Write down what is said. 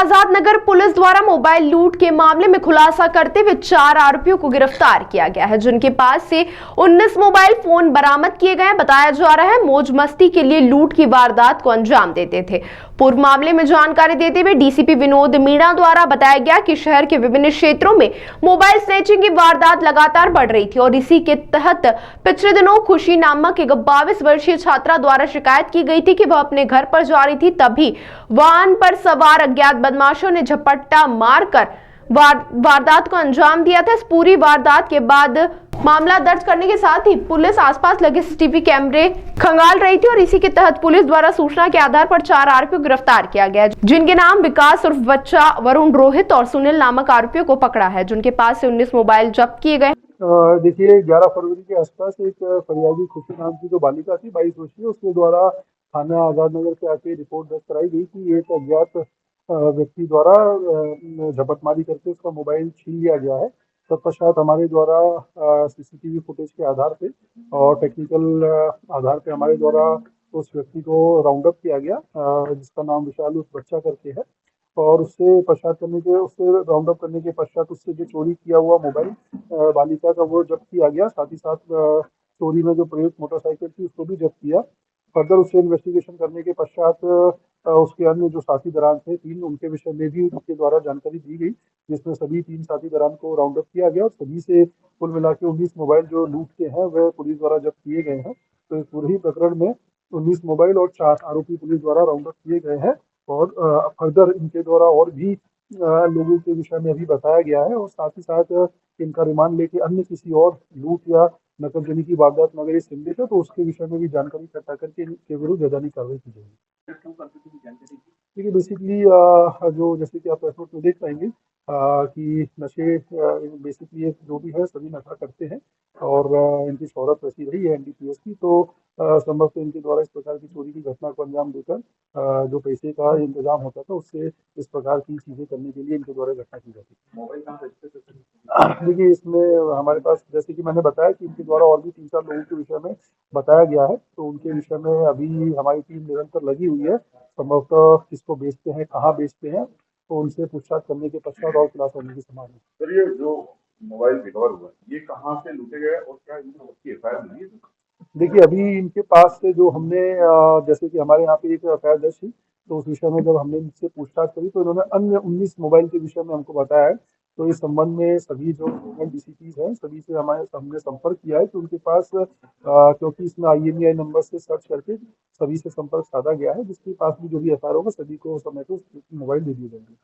Azad Nagar police द्वारा mobile लूट के मामले में खुलासा करते हुए 4 आरोपियों को गिरफ्तार किया गया है, जिनके पास से 19 मोबाइल फोन बरामद किए गए। बताया जा रहा है मौज मस्ती के लिए लूट की वारदात को अंजाम देते थे। पूर्व मामले में जानकारी देते हुए डीसीपी विनोद मीणा द्वारा बताया गया कि शहर के विभिन्न क्षेत्रों में मोबाइल स्नैचिंग की वारदात लगातार बढ़ रही थी और इसी के तहत पिछले दिनों खुशी नामक एक 22 वर्षीय छात्रा द्वारा शिकायत की गई थी कि वह अपने घर पर जा रही थी, तभी वाहन पर सवार अज्ञात बदमाशों ने झपट्टा मारकर वारदात को अंजाम दिया था। इस पूरी वारदात के बाद मामला दर्ज करने के साथ ही पुलिस आसपास लगे सीसीटीवी कैमरे खंगाल रही थी और इसी के तहत पुलिस द्वारा सूचना के आधार पर 4 आरोपियों को गिरफ्तार किया गया, जिनके नाम विकास उर्फ बच्चा, वरुण, रोहित और सुनील नामक आरोपियों को पकड़ा है, जिनके पास से 19 मोबाइल जब्त किए गए। देखिए 11 फरवरी के आसपास एक फरियादी खुशी नाम की जो बालिका थी 22 वर्षीय, उसके द्वारा थाना आजाद नगर से आके रिपोर्ट दर्ज कराई गई कि एक अज्ञात व्यक्ति द्वारा झपटमारी करके उसका मोबाइल छीन लिया गया है। तत्पश्चात हमारे द्वारा सीसीटीवी फुटेज के आधार पे और टेक्निकल आधार पे हमारे द्वारा उस व्यक्ति को राउंड अप किया गया, जिसका नाम विशाल उस बच्चा करके है। और उससे राउंड अप करने के पश्चात उससे जो चोरी किया हुआ मोबाइल बालिका का वो जब्त किया गया। साथ ही साथ चोरी में जो प्रयुक्त मोटरसाइकिल थी उसको भी जब्त किया। फर्दर उससे इन्वेस्टिगेशन करने के पश्चात उसके अन्य जो साथीदार थे 3, उनके विषय में भी उनके द्वारा जानकारी दी गई, जिसमें सभी 3 साथीदार को राउंड अप किया गया और सभी से कुल मिला के 19 मोबाइल जो लूट के हैं वह पुलिस द्वारा जब्त किए गए हैं। तो इस पूरे ही प्रकरण में 19 मोबाइल और 4 आरोपी पुलिस द्वारा राउंड अप किए गए हैं और फर्दर इनके द्वारा और भी लोगों के विषय में अभी बताया गया है और साथ ही साथ इनका रिमांड लेके अन्य किसी और लूट या नकबजनी की वारदात में अगर ये संदिग्ध है तो उसके विषय में भी जानकारी इकट्ठा करके इनके विरुद्ध वैधानिक कार्रवाई की जाएगी। देखिए बेसिकली जो जैसे कि आप रिपोर्ट में देख पाएंगे कि नशे बेसिकली जो भी है सभी नशा करते हैं और इनकी शोहरत वैसी रही है एनडीपीएस की, तो संभवतः इनके द्वारा इस प्रकार की चोरी की घटना को अंजाम देकर जो पैसे का इंतजाम होता था उससे इस प्रकार की चीजें करने के लिए इनके द्वारा घटना की जाती है। मोबाइल कहाँ देखिए इसमें हमारे पास जैसे कि मैंने बताया कि इनके द्वारा और भी 3-4 लोगों के विषय में बताया गया है, तो उनके विषय में अभी हमारी टीम निरंतर लगी हुई है। संभवतः किसको बेचते हैं, कहाँ बेचते हैं, तो उनसे पूछताछ करने के पश्चात और खुलासा होने की संभावना है। सर ये जो मोबाइल रिकवर हुआ ये कहाँ से लूटे गए और क्या इनकी एफआईआर मिली है? देखिए अभी इनके पास से जो हमने जैसे कि हमारे यहाँ पे एक एफआईआर दर्ज थी, तो उस विषय में जब हमने इनसे पूछताछ करी तो इन्होंने अन्य 19 मोबाइल के विषय में हमको बताया है। तो इस संबंध में सभी जो डीसीपीज हैं सभी से हमने संपर्क किया है कि उनके पास क्योंकि इसमें IMEI नंबर से सर्च करके सभी से संपर्क साधा गया है, जिसके पास भी जो भी एफआईआर होगा सभी को समय पे मोबाइल दे दिए जाएंगे।